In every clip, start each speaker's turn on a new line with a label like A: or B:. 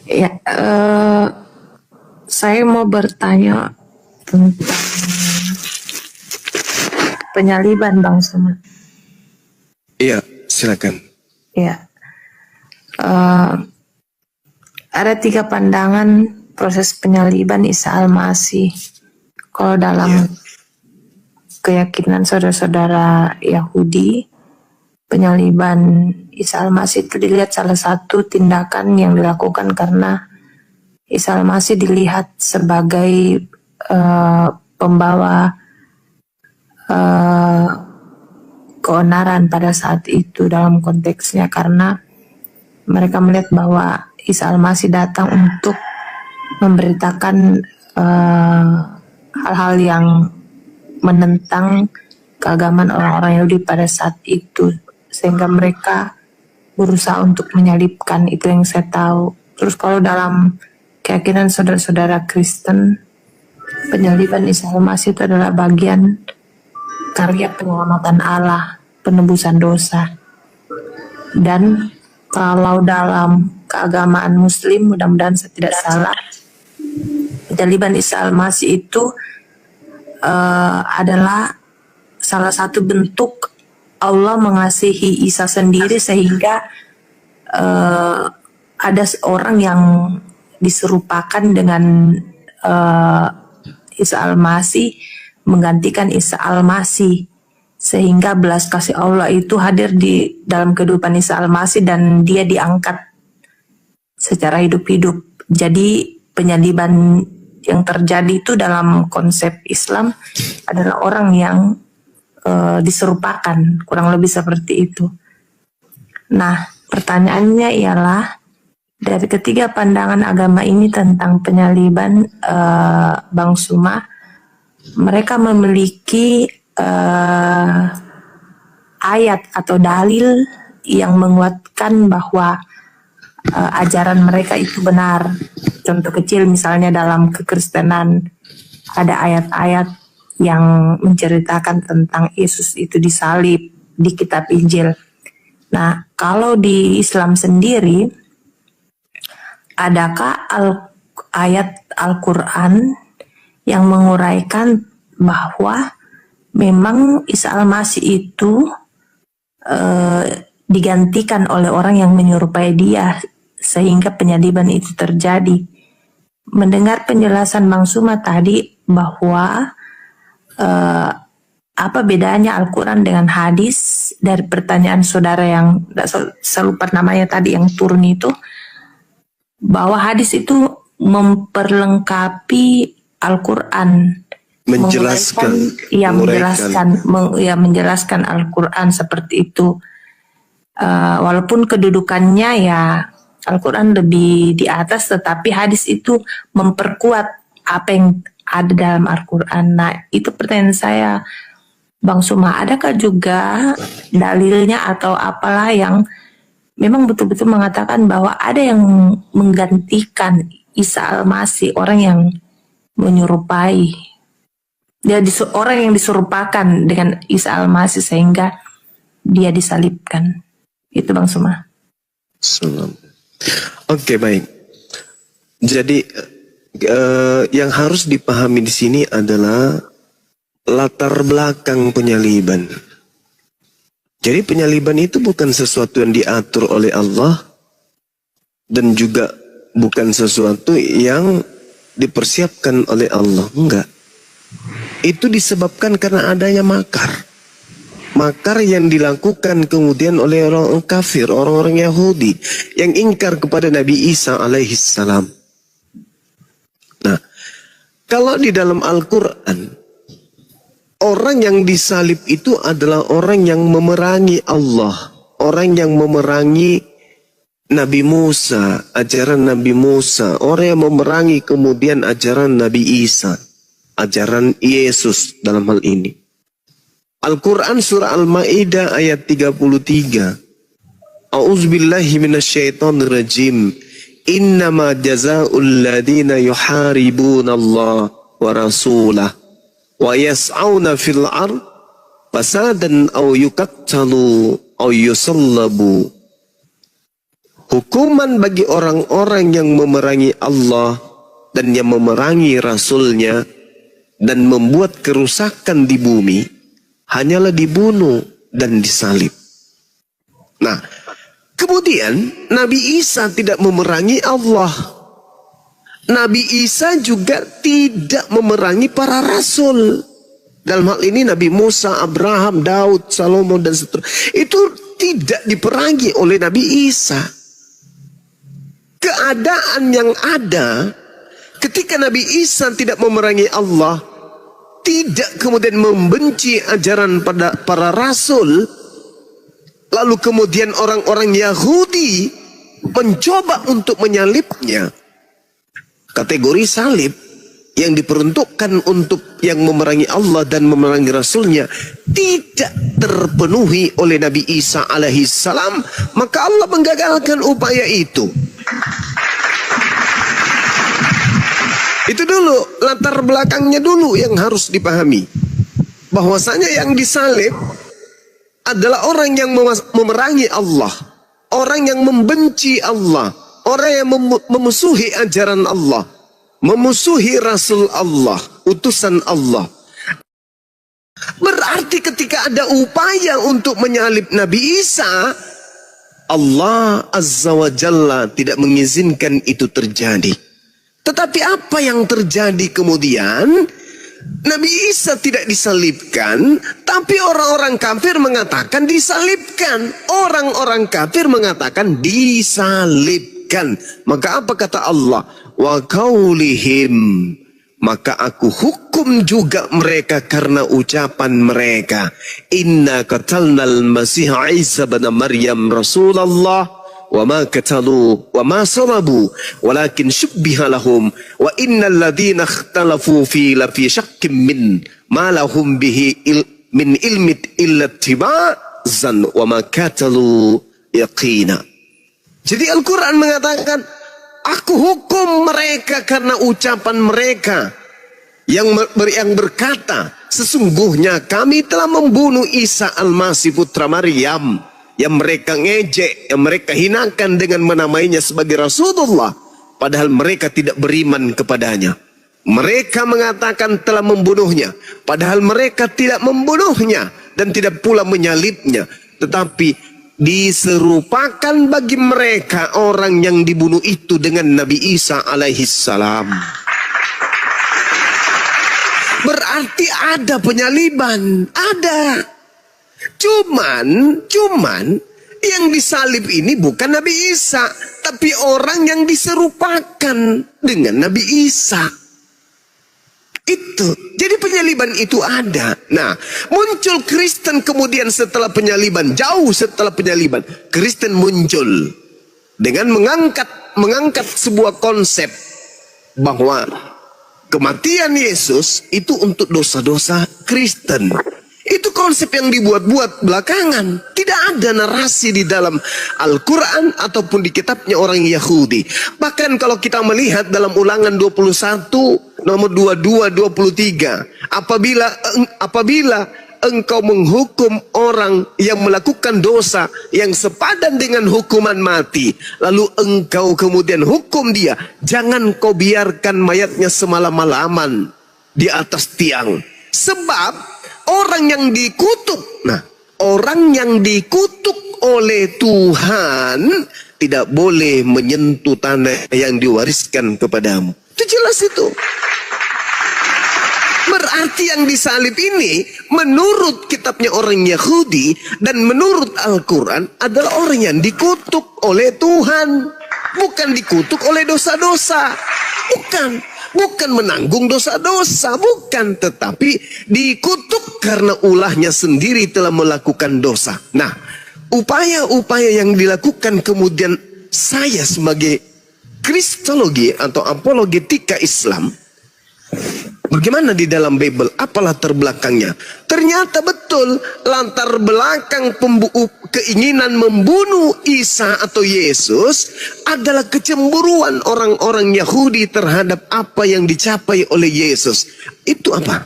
A: Ya, saya mau bertanya tentang penyaliban, Bang Suma.
B: Iya, silakan.
A: Ya, ada 3 pandangan proses penyaliban Isa Al-Masih. Kalau dalam keyakinan saudara-saudara Yahudi, penyaliban Isa Al-Masih itu dilihat salah satu tindakan yang dilakukan karena Isa Al-Masih dilihat sebagai pembawa keonaran pada saat itu dalam konteksnya, karena mereka melihat bahwa Isa Al-Masih datang untuk memberitakan hal-hal yang menentang keagamaan orang-orang Yahudi pada saat itu, sehingga mereka berusaha untuk menyalibkan. Itu yang saya tahu. Terus kalau dalam keyakinan saudara-saudara Kristen, penyaliban Isa Al-Masih itu adalah bagian karya penyelamatan Allah, penebusan dosa. Dan kalau dalam keagamaan Muslim, mudah-mudahan saya tidak salah, penyaliban Isa Al-Masih itu adalah salah satu bentuk Allah mengasihi Isa sendiri, sehingga ada seorang yang diserupakan dengan Isa Al-Masih menggantikan Isa Al-Masih, sehingga belas kasih Allah itu hadir di dalam kehidupan Isa Al-Masih dan dia diangkat secara hidup-hidup. Jadi penyaliban yang terjadi itu dalam konsep Islam adalah orang yang diserupakan, kurang lebih seperti itu. Nah, pertanyaannya ialah, dari ketiga pandangan agama ini tentang penyaliban, Bang Suma, mereka memiliki ayat atau dalil yang menguatkan bahwa ajaran mereka itu benar. Contoh kecil misalnya dalam kekristenan ada ayat-ayat yang menceritakan tentang Yesus itu disalib di kitab Injil. Nah, kalau di Islam sendiri, adakah ayat Al-Quran yang menguraikan bahwa memang Isa Al-Masih itu digantikan oleh orang yang menyerupai dia sehingga penyaliban itu terjadi? Mendengar penjelasan Bang Suma tadi bahwa apa bedanya Al-Quran dengan hadis, dari pertanyaan saudara yang saya lupa namanya tadi yang turun itu, bahwa hadis itu memperlengkapi Al-Quran, menjelaskan Al-Quran seperti itu. Walaupun kedudukannya ya Al-Quran lebih di atas, tetapi hadis itu memperkuat apa yang ada dalam Al-Quran. Nah, itu pertanyaan saya, Bang Suma, adakah juga dalilnya atau apalah yang memang betul-betul mengatakan bahwa ada yang menggantikan Isa Al-Masih, orang yang menyerupai, orang yang diserupakan dengan Isa Al-Masih sehingga dia disalibkan? Itu Bang Suma.
B: Oke, baik. Jadi yang harus dipahami di sini adalah latar belakang penyaliban. Jadi penyaliban itu bukan sesuatu yang diatur oleh Allah dan juga bukan sesuatu yang dipersiapkan oleh Allah. Enggak. Itu disebabkan karena adanya makar. Makar yang dilakukan kemudian oleh orang kafir, orang-orang Yahudi yang ingkar kepada Nabi Isa alaihissalam. Nah, kalau di dalam Al-Quran, orang yang disalib itu adalah orang yang memerangi Allah, orang yang memerangi Nabi Musa, ajaran Nabi Musa, orang yang memerangi kemudian ajaran Nabi Isa, ajaran Yesus dalam hal ini. Al-Quran surah Al-Ma'idah ayat 33. A'udzubillahi minasyaitonirrajim. Innama jazaa'ul ladina yuharibuna Allah wa rasulah wa yas'auna fil ard fasadan aw yuqattalu aw yusallabu. hukuman bagi orang-orang yang memerangi Allah dan yang memerangi Rasulnya dan membuat kerusakan di bumi hanyalah dibunuh dan disalib. Nah, kemudian Nabi Isa tidak memerangi Allah. Nabi Isa juga tidak memerangi para rasul. Dalam hal ini Nabi Musa, Abraham, Daud, Salomo dan seterusnya. Itu tidak diperangi oleh Nabi Isa. Keadaan yang ada ketika Nabi Isa tidak memerangi Allah, tidak kemudian membenci ajaran pada para rasul, lalu kemudian orang-orang Yahudi mencoba untuk menyalibnya. Kategori salib yang diperuntukkan untuk yang memerangi Allah dan memerangi Rasulnya tidak terpenuhi oleh Nabi Isa alaihissalam, maka Allah menggagalkan upaya itu. Itu dulu, latar belakangnya dulu yang harus dipahami. Bahwasanya yang disalib adalah orang yang memerangi Allah, orang yang membenci Allah, orang yang memusuhi ajaran Allah, memusuhi Rasul Allah, utusan Allah. Berarti ketika ada upaya untuk menyalib Nabi Isa, Allah Azza wa Jalla tidak mengizinkan itu terjadi. Tetapi apa yang terjadi kemudian? Nabi Isa tidak disalibkan, tapi orang-orang kafir mengatakan disalibkan. Orang-orang kafir mengatakan disalibkan. Maka apa kata Allah? Wa qaulihim, maka aku hukum juga mereka karena ucapan mereka. Inna qatalnal Masih Isa bin Maryam Rasulullah wa ma qatalu wa ma salabu walakin syubbiha lahum wa innal ladzina ikhtalafu fi syakkin min ma lahum bihi min ilmi illa ittiba'zan wa ma qatalu yaqina. Jadi Al-Quran mengatakan, aku hukum mereka karena ucapan mereka yang berkata, sesungguhnya kami telah membunuh Isa Al-Masih putra Maryam, yang mereka ngejek, yang mereka hinakan dengan menamainya sebagai Rasulullah, padahal mereka tidak beriman kepadanya. Mereka mengatakan telah membunuhnya, padahal mereka tidak membunuhnya dan tidak pula menyalibnya, tetapi diserupakan bagi mereka orang yang dibunuh itu dengan Nabi Isa alaihissalam. Berarti ada penyaliban, ada. Cuman yang disalib ini bukan Nabi Isa, tapi orang yang diserupakan dengan Nabi Isa. Itu. Jadi penyaliban itu ada. Nah, muncul Kristen kemudian setelah penyaliban, jauh setelah penyaliban, Kristen muncul dengan mengangkat sebuah konsep bahwa kematian Yesus itu untuk dosa-dosa Kristen. Itu konsep yang dibuat-buat belakangan. Tidak ada narasi di dalam Al-Quran ataupun di kitabnya orang Yahudi. Bahkan kalau kita melihat dalam Ulangan 21 nomor 22-23, apabila engkau menghukum orang yang melakukan dosa yang sepadan dengan hukuman mati, lalu engkau kemudian hukum dia, jangan kau biarkan mayatnya semalam-malaman di atas tiang. Sebab orang yang dikutuk, orang yang dikutuk oleh Tuhan tidak boleh menyentuh tanah yang diwariskan kepadamu. Itu jelas itu. Berarti yang disalib ini menurut kitabnya orang Yahudi dan menurut Al-Quran adalah orang yang dikutuk oleh Tuhan. Bukan dikutuk oleh dosa-dosa. Bukan menanggung dosa-dosa, bukan, tetapi dikutuk karena ulahnya sendiri telah melakukan dosa. Nah, upaya-upaya yang dilakukan kemudian saya sebagai kristologi atau apologetika Islam, bagaimana di dalam Bible, apa latar belakangnya? Ternyata betul latar belakang keinginan membunuh Isa atau Yesus adalah kecemburuan orang-orang Yahudi terhadap apa yang dicapai oleh Yesus. Itu apa?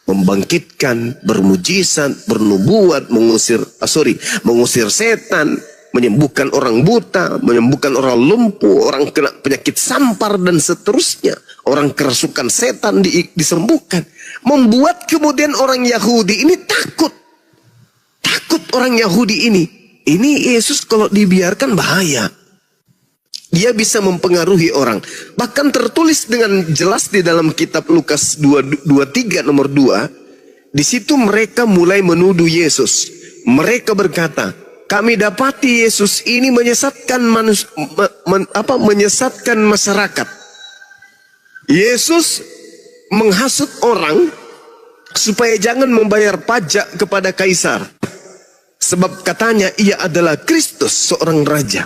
B: Membangkitkan, bermujizat, bernubuat, mengusir setan, menyembuhkan orang buta, menyembuhkan orang lumpuh, orang kena penyakit sampar dan seterusnya, orang kerasukan setan disembuhkan. Membuat kemudian orang Yahudi ini takut orang Yahudi ini Yesus kalau dibiarkan bahaya. Dia bisa mempengaruhi orang. Bahkan tertulis dengan jelas di dalam kitab Lukas 23 nomor 2. Di situ mereka mulai menuduh Yesus. Mereka berkata, kami dapati Yesus ini menyesatkan menyesatkan masyarakat. Yesus menghasut orang supaya jangan membayar pajak kepada kaisar. Sebab katanya ia adalah Kristus, seorang raja.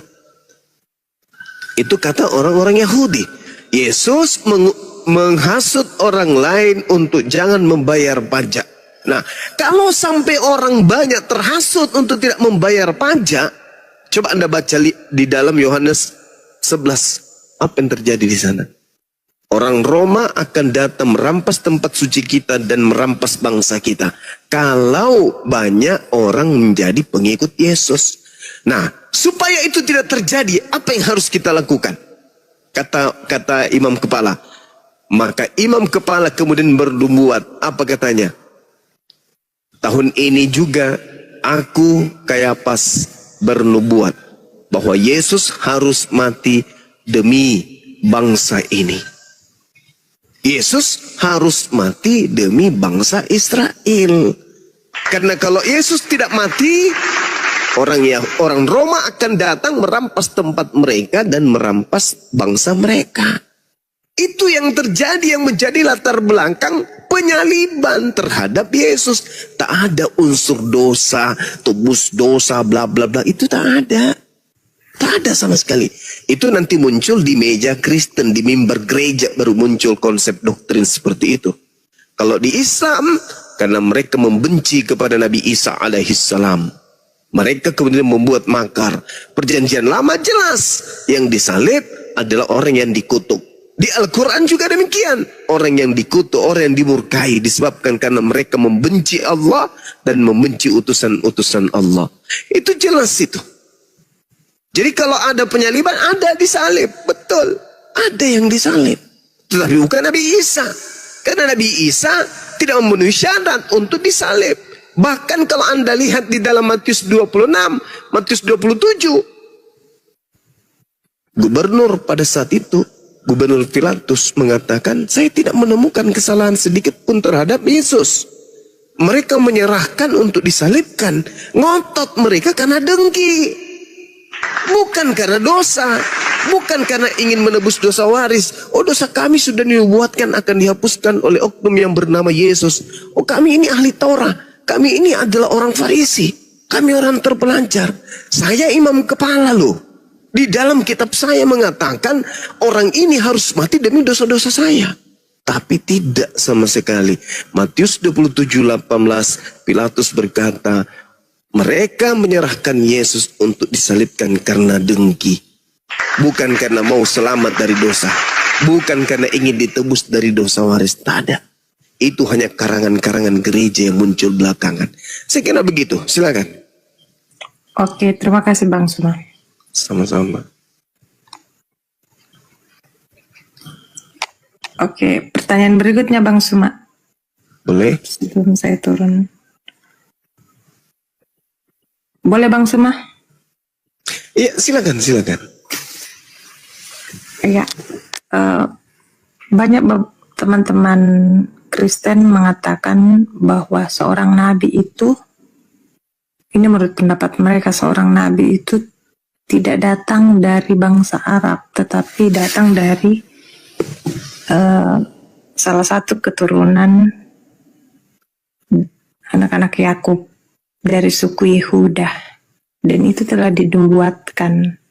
B: Itu kata orang-orang Yahudi. Yesus menghasut orang lain untuk jangan membayar pajak. Nah, kalau sampai orang banyak terhasut untuk tidak membayar pajak, coba Anda baca di dalam Yohanes 11. Apa yang terjadi di sana? Orang Roma akan datang merampas tempat suci kita dan merampas bangsa kita. Kalau banyak orang menjadi pengikut Yesus. Nah, supaya itu tidak terjadi, apa yang harus kita lakukan? Kata imam kepala. Maka imam kepala kemudian bernubuat. Apa katanya? Tahun ini juga aku Kayapas bernubuat bahwa Yesus harus mati demi bangsa ini. Yesus harus mati demi bangsa Israel. Karena kalau Yesus tidak mati, orang Roma akan datang merampas tempat mereka dan merampas bangsa mereka. Itu yang terjadi, yang menjadi latar belakang penyaliban terhadap Yesus. Tak ada unsur dosa, tebus dosa, bla bla bla. Itu tak ada. Tak ada sama sekali. Itu nanti muncul di meja Kristen, di mimbar gereja baru muncul konsep doktrin seperti itu. Kalau di Islam, karena mereka membenci kepada Nabi Isa alaihissalam, mereka kemudian membuat makar. Perjanjian lama jelas, yang disalib adalah orang yang dikutuk. Di Al-Quran juga demikian. Orang yang dikutuk, orang yang dimurkai disebabkan karena mereka membenci Allah dan membenci utusan-utusan Allah. Itu jelas itu. Jadi kalau ada penyaliban, ada disalib. Betul, ada yang disalib. Tetapi bukan Nabi Isa. Karena Nabi Isa tidak memenuhi syarat untuk disalib. Bahkan kalau Anda lihat di dalam Matius 26, Matius 27. Gubernur pada saat itu, Gubernur Pilatus mengatakan, saya tidak menemukan kesalahan sedikit pun terhadap Yesus. Mereka menyerahkan untuk disalibkan. Ngotot mereka karena dengki. Bukan karena dosa. Bukan karena ingin menebus dosa waris. Oh, dosa kami sudah dibuatkan akan dihapuskan oleh oknum yang bernama Yesus. Oh, kami ini ahli Taurat. Kami ini adalah orang Farisi. Kami orang terpelancar. Saya imam kepala loh. Di dalam kitab saya mengatakan orang ini harus mati demi dosa-dosa saya. Tapi tidak sama sekali. Matius 27:18 Pilatus berkata, mereka menyerahkan Yesus untuk disalibkan karena dengki. Bukan karena mau selamat dari dosa. Bukan karena ingin ditebus dari dosa waris. Tak ada. Itu hanya karangan-karangan gereja yang muncul belakangan. Saya kira begitu. Silakan.
A: Oke, terima kasih Bang Suma.
B: Sama-sama.
A: Oke, pertanyaan berikutnya Bang Suma.
B: Boleh?
A: Sebelum saya turun. Boleh Bang Suma?
B: Iya, silakan.
A: Iya, banyak teman-teman Kristen mengatakan bahwa seorang nabi itu, ini menurut pendapat mereka, seorang nabi itu tidak datang dari bangsa Arab, tetapi datang dari salah satu keturunan anak-anak Yakub dari suku Yehuda, dan itu telah dinubuatkan.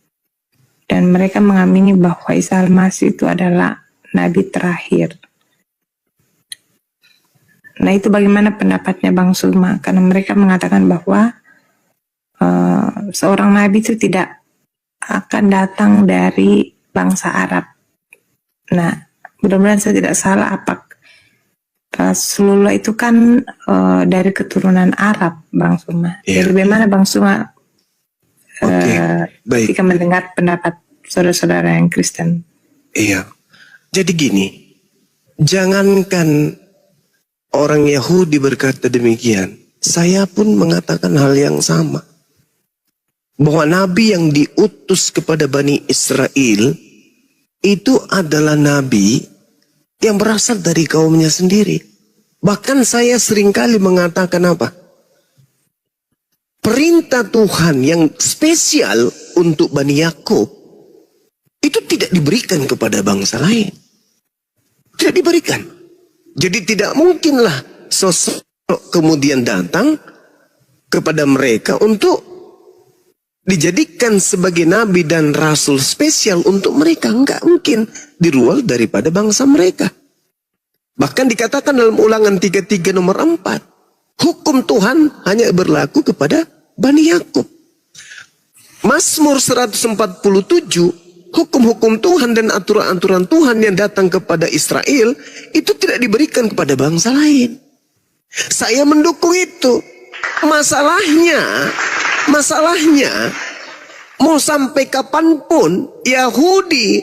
A: Dan mereka mengamini bahwa Isa Al-Masih itu adalah nabi terakhir. Nah, itu bagaimana pendapatnya Bang Suma? Karena mereka mengatakan bahwa seorang nabi itu tidak akan datang dari bangsa Arab. Nah, mudah-mudahan saya tidak salah. Rasulullah itu kan dari keturunan Arab, Bang Suma.
B: Yeah.
A: Jadi bagaimana Bang Suma
B: Baik.
A: ketika mendengar pendapat saudara-saudara yang Kristen.
B: Iya. Jadi gini, jangankan orang Yahudi berkata demikian, saya pun mengatakan hal yang sama. Bahwa Nabi yang diutus kepada Bani Israel itu adalah Nabi yang berasal dari kaumnya sendiri. Bahkan saya seringkali mengatakan apa? Perintah Tuhan yang spesial untuk Bani Yakub itu tidak diberikan kepada bangsa lain. Tidak diberikan. Jadi tidak mungkinlah sosok kemudian datang kepada mereka untuk dijadikan sebagai nabi dan rasul spesial untuk mereka. Enggak mungkin di luar daripada bangsa mereka. Bahkan dikatakan dalam Ulangan 33 nomor 4, hukum Tuhan hanya berlaku kepada Bani Yakub. Mazmur 147, hukum-hukum Tuhan dan aturan-aturan Tuhan yang datang kepada Israel itu tidak diberikan kepada bangsa lain. Saya mendukung itu. Masalahnya mau sampai kapanpun Yahudi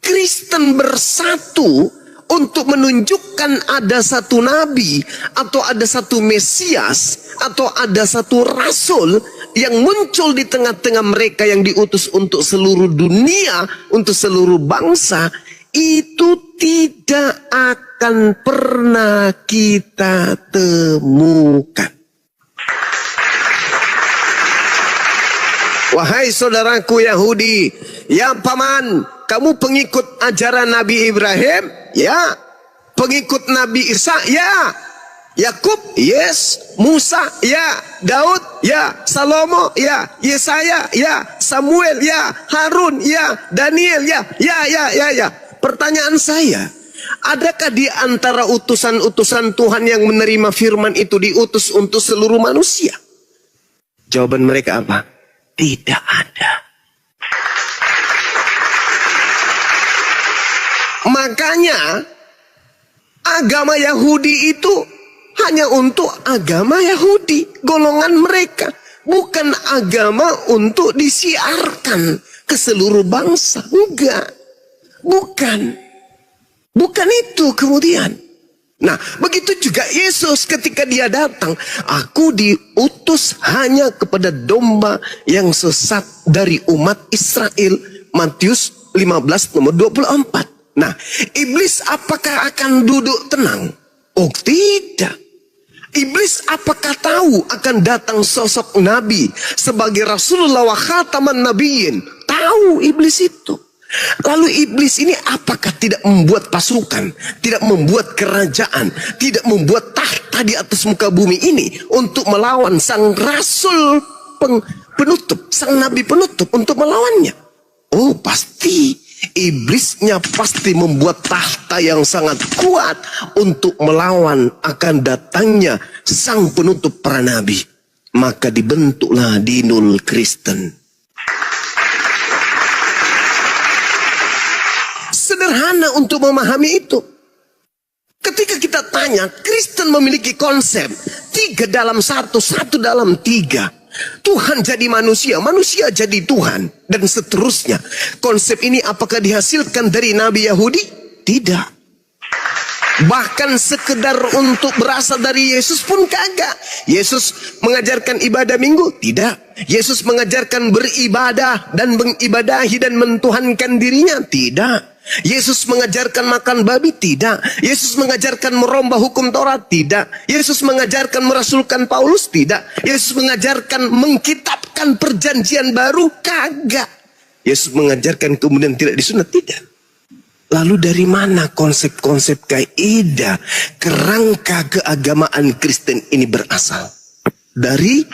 B: Kristen bersatu untuk menunjukkan ada satu nabi atau ada satu Mesias atau ada satu rasul yang muncul di tengah-tengah mereka yang diutus untuk seluruh dunia, untuk seluruh bangsa, itu tidak akan pernah kita temukan. Wahai saudaraku Yahudi, ya paman, kamu pengikut ajaran Nabi Ibrahim? Ya. Pengikut Nabi Isa? Ya. Yakub? Yes. Musa? Ya. Daud? Ya. Salomo? Ya. Yesaya? Ya. Samuel? Ya. Harun? Ya. Daniel? Ya. Ya. Pertanyaan saya, adakah di antara utusan-utusan Tuhan yang menerima firman itu diutus untuk seluruh manusia? Jawaban mereka apa? Tidak ada. Makanya agama Yahudi itu hanya untuk agama Yahudi, golongan mereka, bukan agama untuk disiarkan ke seluruh bangsa. Enggak. Bukan itu kemudian. Nah, begitu juga Yesus ketika dia datang, aku diutus hanya kepada domba yang sesat dari umat Israel. Matius 15 nomor 24. Nah, iblis apakah akan duduk tenang? Oh, tidak. Iblis apakah tahu akan datang sosok nabi sebagai Rasulullah wa khataman nabiyyin? Tahu iblis itu. Lalu iblis ini apakah tidak membuat pasukan, tidak membuat kerajaan, tidak membuat tahta di atas muka bumi ini untuk melawan sang rasul penutup, sang nabi penutup untuk melawannya? Oh, pasti. Iblisnya pasti membuat tahta yang sangat kuat untuk melawan akan datangnya sang penutup para nabi. Maka dibentuklah dinul Kristen. Sederhana untuk memahami itu. Ketika kita tanya, Kristen memiliki konsep 3 dalam 1, 1 dalam 3. Tuhan jadi manusia, manusia jadi Tuhan, dan seterusnya. Konsep ini apakah dihasilkan dari Nabi Yahudi? Tidak. Bahkan sekedar untuk berasal dari Yesus pun kagak. Yesus mengajarkan ibadah minggu? Tidak. Yesus mengajarkan beribadah dan mengibadahi dan mentuhankan dirinya? Tidak. Yesus mengajarkan makan babi? Tidak. Yesus mengajarkan merombah hukum Taurat? Tidak. Yesus mengajarkan merasulkan Paulus? Tidak. Yesus mengajarkan mengkitabkan perjanjian baru? Kagak. Yesus mengajarkan kemudian tidak disunat? Tidak. Lalu dari mana konsep-konsep kaidah kerangka keagamaan Kristen ini berasal? Dari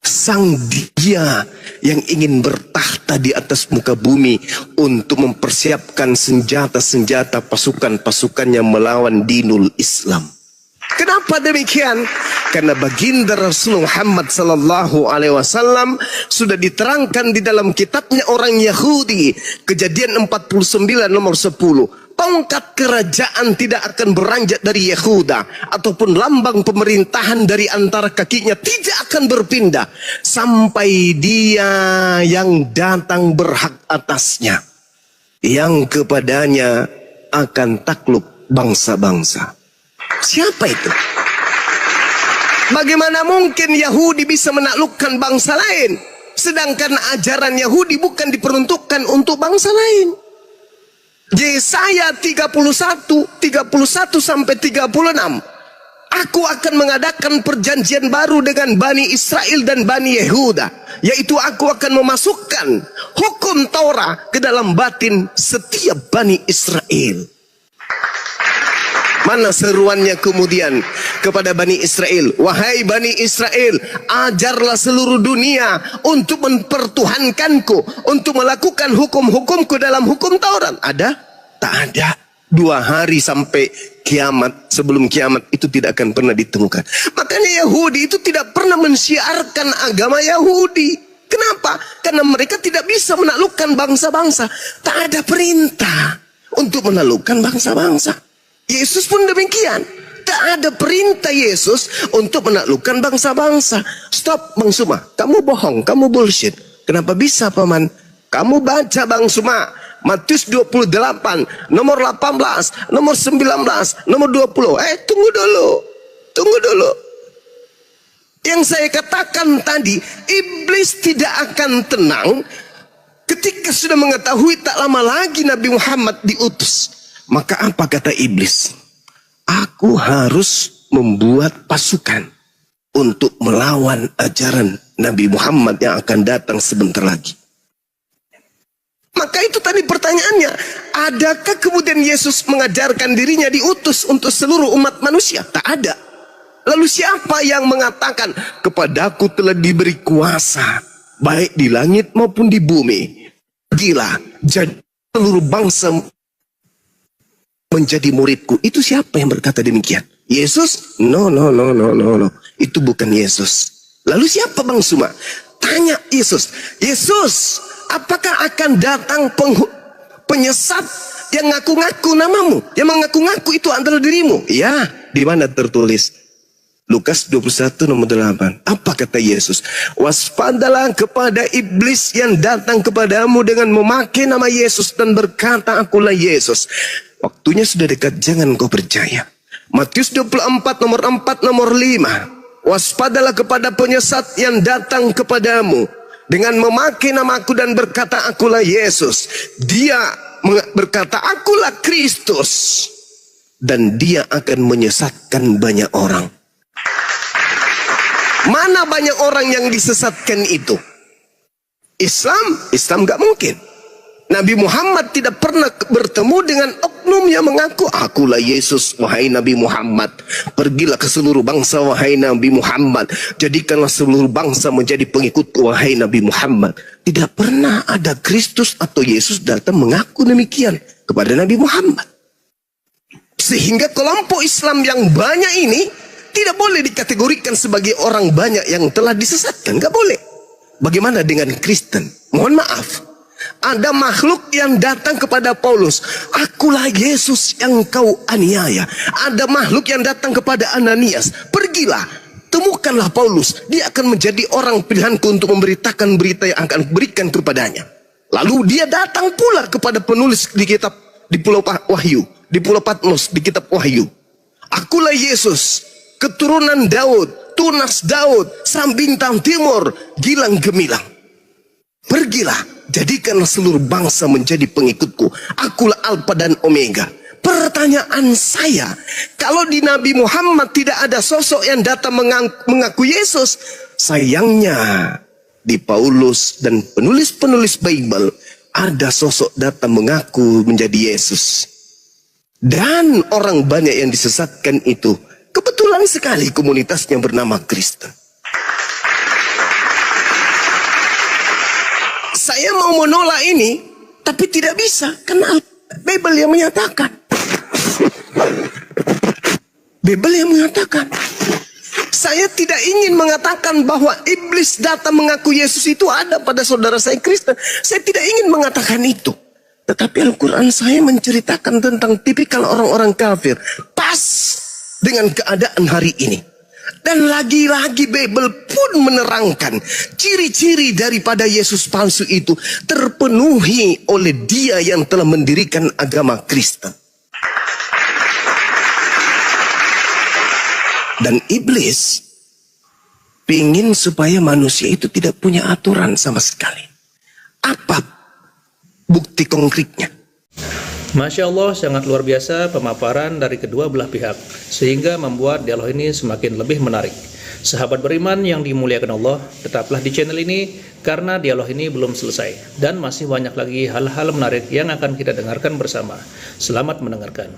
B: sang dia yang ingin bertahta di atas muka bumi untuk mempersiapkan senjata-senjata pasukan-pasukannya melawan dinul Islam. Kenapa demikian? Karena baginda Rasulullah Muhammad sallallahu alaihi wasallam sudah diterangkan di dalam kitabnya orang Yahudi, Kejadian 49 nomor 10. tongkat kerajaan tidak akan beranjak dari Yehuda, ataupun lambang pemerintahan dari antara kakinya tidak akan berpindah sampai dia yang datang berhak atasnya, yang kepadanya akan takluk bangsa-bangsa. Siapa itu? Bagaimana mungkin Yahudi bisa menaklukkan bangsa lain, sedangkan ajaran Yahudi bukan diperuntukkan untuk bangsa lain? Yesaya 31 sampai 36. Aku akan mengadakan perjanjian baru dengan Bani Israel dan Bani Yehuda, yaitu aku akan memasukkan hukum Taurat ke dalam batin setiap Bani Israel. Mana seruannya kemudian kepada Bani Israel? Wahai Bani Israel, ajarlah seluruh dunia untuk mempertuhankanku, untuk melakukan hukum-hukumku dalam hukum Taurat. Ada? Tak ada. 2 hari sampai kiamat, sebelum kiamat itu tidak akan pernah ditemukan. Makanya Yahudi itu tidak pernah mensiarkan agama Yahudi. Kenapa? Karena mereka tidak bisa menaklukkan bangsa-bangsa. Tak ada perintah untuk menaklukkan bangsa-bangsa. Yesus pun demikian. Tak ada perintah Yesus untuk menaklukkan bangsa-bangsa. Stop Bang Suma, kamu bohong, kamu bullshit. Kenapa bisa Paman? Kamu baca Bang Suma, Matius 28, nomor 18, nomor 19, nomor 20. Tunggu dulu. Yang saya katakan tadi, iblis tidak akan tenang ketika sudah mengetahui tak lama lagi Nabi Muhammad diutus. Maka apa kata iblis? Aku harus membuat pasukan untuk melawan ajaran Nabi Muhammad yang akan datang sebentar lagi. Maka itu tadi pertanyaannya, adakah kemudian Yesus mengajarkan dirinya diutus untuk seluruh umat manusia? Tak ada. Lalu siapa yang mengatakan, kepadaku telah diberi kuasa, baik di langit maupun di bumi. Pergilah, jadi seluruh bangsa menjadi muridku. Itu siapa yang berkata demikian? Yesus? No. Itu bukan Yesus. Lalu siapa Bang Suma? Tanya Yesus. Yesus, apakah akan datang penyesat yang ngaku-ngaku namamu? Yang mengaku-ngaku itu adalah dirimu? Ya, di mana tertulis? Lukas 21 nomor 8. Apa kata Yesus? Waspadalah kepada iblis yang datang kepadamu dengan memakai nama Yesus dan berkata, akulah Yesus. Waktunya sudah dekat, jangan kau percaya. Matius 24 nomor 4 nomor 5. Waspadalah kepada penyesat yang datang kepadamu dengan memakai namaku dan berkata, akulah Yesus. Dia berkata, akulah Kristus. Dan dia akan menyesatkan banyak orang. Mana banyak orang yang disesatkan itu? Islam gak mungkin. Nabi Muhammad tidak pernah bertemu dengan oknum yang mengaku, akulah Yesus, wahai Nabi Muhammad. Pergilah ke seluruh bangsa, wahai Nabi Muhammad. Jadikanlah seluruh bangsa menjadi pengikutku, wahai Nabi Muhammad. Tidak pernah ada Kristus atau Yesus datang mengaku demikian kepada Nabi Muhammad. Sehingga kelompok Islam yang banyak ini tidak boleh dikategorikan sebagai orang banyak yang telah disesatkan. Gak boleh. Bagaimana dengan Kristen? Mohon maaf. Ada makhluk yang datang kepada Paulus, akulah Yesus yang kau aniaya. Ada makhluk yang datang kepada Ananias, pergilah, temukanlah Paulus, dia akan menjadi orang pilihanku untuk memberitakan berita yang akan berikan kepadanya. Lalu dia datang pula kepada penulis di kitab di Pulau Wahyu, di Pulau Patmos, di kitab Wahyu. Akulah Yesus, keturunan Daud, tunas Daud, sang bintang timur, gilang gemilang. Pergilah, jadikanlah seluruh bangsa menjadi pengikutku. Akulah Alfa dan Omega. Pertanyaan saya, kalau di Nabi Muhammad tidak ada sosok yang datang mengaku Yesus, sayangnya di Paulus dan penulis-penulis Bible ada sosok datang mengaku menjadi Yesus. Dan orang banyak yang disesatkan itu kebetulan sekali komunitasnya bernama Kristen. Saya mau menolak ini, tapi tidak bisa, karena Bible yang menyatakan. Bible yang mengatakan. Saya tidak ingin mengatakan bahwa iblis datang mengaku Yesus itu ada pada saudara saya Kristen. Saya tidak ingin mengatakan itu. Tetapi Al-Quran saya menceritakan tentang tipikal orang-orang kafir. Pas dengan keadaan hari ini. Dan lagi-lagi Bible pun menerangkan ciri-ciri daripada Yesus palsu itu terpenuhi oleh dia yang telah mendirikan agama Kristen. Dan iblis ingin supaya manusia itu tidak punya aturan sama sekali. Apa bukti konkretnya?
C: Masya Allah, sangat luar biasa pemaparan dari kedua belah pihak, sehingga membuat dialog ini semakin lebih menarik. Sahabat beriman yang dimuliakan Allah, tetaplah di channel ini, karena dialog ini belum selesai, dan masih banyak lagi hal-hal menarik yang akan kita dengarkan bersama. Selamat mendengarkan.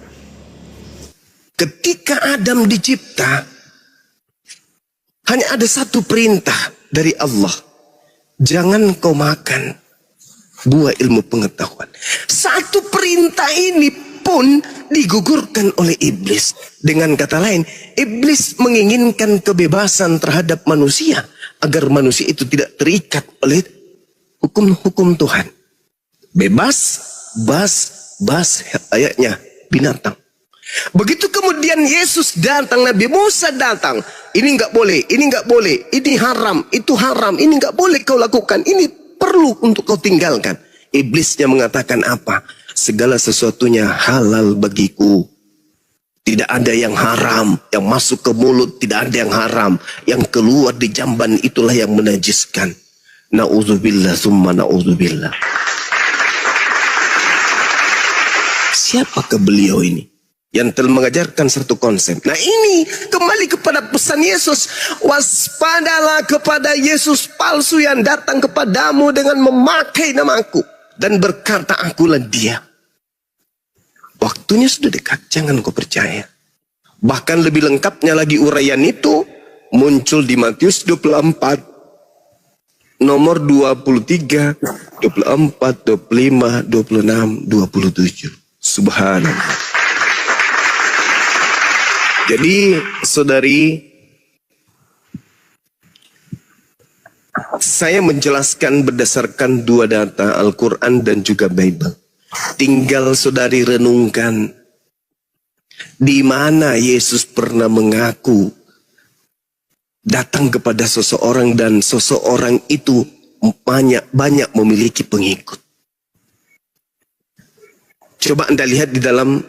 B: Ketika Adam dicipta, hanya ada satu perintah dari Allah. Jangan kau makan buah ilmu pengetahuan. Satu perintah ini pun digugurkan oleh iblis. Dengan kata lain, iblis menginginkan kebebasan terhadap manusia agar manusia itu tidak terikat oleh hukum-hukum Tuhan. Bebas, bas ayatnya binatang. Begitu kemudian Yesus datang, Nabi Musa datang. Ini nggak boleh, ini nggak boleh, ini haram, itu haram, ini nggak boleh kau lakukan, ini perlu untuk kau tinggalkan. Iblisnya mengatakan apa? Segala sesuatunya halal bagiku. Tidak ada yang haram. Yang masuk ke mulut tidak ada yang haram. Yang keluar di jamban itulah yang menajiskan. Na'udzubillah summa na'udzubillah. Siapakah beliau ini yang telah mengajarkan satu konsep? Nah, ini kembali kepada pesan Yesus. Waspadalah kepada Yesus palsu yang datang kepadamu dengan memakai namaku dan berkata akulah dia. Waktunya sudah dekat, jangan kau percaya. Bahkan lebih lengkapnya lagi uraian itu muncul di Matius 24 nomor 23, 24, 25, 26, 27. Subhanallah. Jadi saudari, saya menjelaskan berdasarkan dua data, Al-Quran dan juga Bible. Tinggal saudari renungkan, di mana Yesus pernah mengaku datang kepada seseorang dan seseorang itu banyak memiliki pengikut. Coba Anda lihat di dalam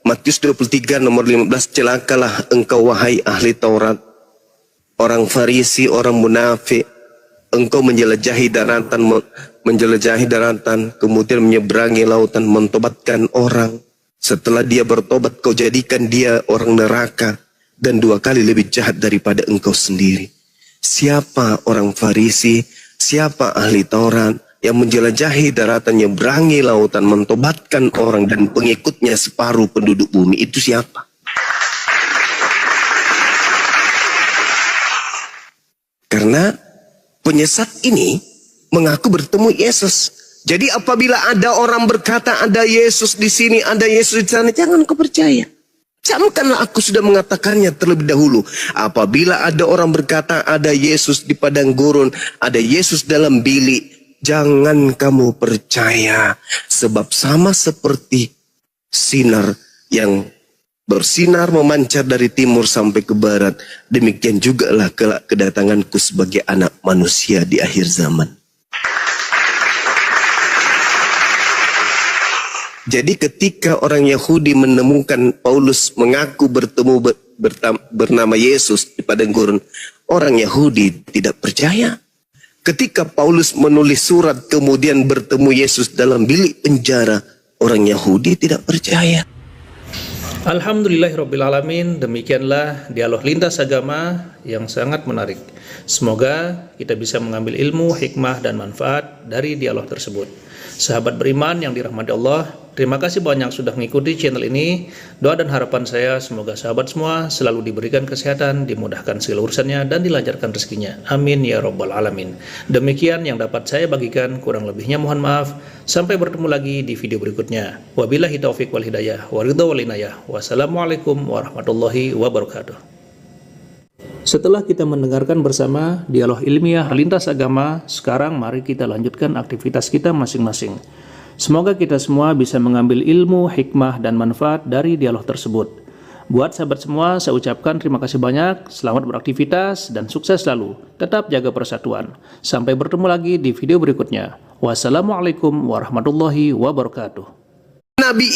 B: Matius 23 nomor 15, celakalah engkau wahai ahli Taurat, orang Farisi, orang munafik, engkau menjelajahi daratan, kemudian menyeberangi lautan, mentobatkan orang. Setelah dia bertobat, kau jadikan dia orang neraka dan 2 kali lebih jahat daripada engkau sendiri. Siapa orang Farisi, siapa ahli Taurat yang menjelajahi daratan, menyeberangi lautan, mentobatkan orang dan pengikutnya separuh penduduk bumi? Itu siapa? Karena penyesat ini mengaku bertemu Yesus. Jadi apabila ada orang berkata ada Yesus di sini, ada Yesus di sana, jangan kau percaya. Camkanlah aku sudah mengatakannya terlebih dahulu. Apabila ada orang berkata ada Yesus di padang gurun, ada Yesus dalam bilik, jangan kamu percaya. Sebab sama seperti sinar yang bersinar memancar dari timur sampai ke barat, demikian jugalah kelak kedatanganku sebagai anak manusia di akhir zaman. Jadi ketika orang Yahudi menemukan Paulus mengaku bertemu bernama Yesus di padang gurun, orang Yahudi tidak percaya. Ketika Paulus menulis surat kemudian bertemu Yesus dalam bilik penjara, orang Yahudi tidak percaya.
C: Alhamdulillahirrabbilalamin, demikianlah dialog lintas agama yang sangat menarik. Semoga kita bisa mengambil ilmu, hikmah, dan manfaat dari dialog tersebut. Sahabat beriman yang dirahmati Allah, terima kasih banyak sudah mengikuti channel ini. Doa dan harapan saya semoga sahabat semua selalu diberikan kesehatan, dimudahkan segala urusannya, dan dilancarkan rezekinya. Amin ya rabbal alamin. Demikian yang dapat saya bagikan, kurang lebihnya mohon maaf. Sampai bertemu lagi di video berikutnya. Wabillahi taufiq wal hidayah, waridha wal inayah. Wassalamualaikum warahmatullahi wabarakatuh. Setelah kita mendengarkan bersama dialog ilmiah lintas agama, sekarang mari kita lanjutkan aktivitas kita masing-masing. Semoga kita semua bisa mengambil ilmu, hikmah, dan manfaat dari dialog tersebut. Buat sahabat semua, saya ucapkan terima kasih banyak, selamat beraktivitas, dan sukses selalu. Tetap jaga persatuan. Sampai bertemu lagi di video berikutnya. Wassalamualaikum warahmatullahi wabarakatuh.
B: Nabi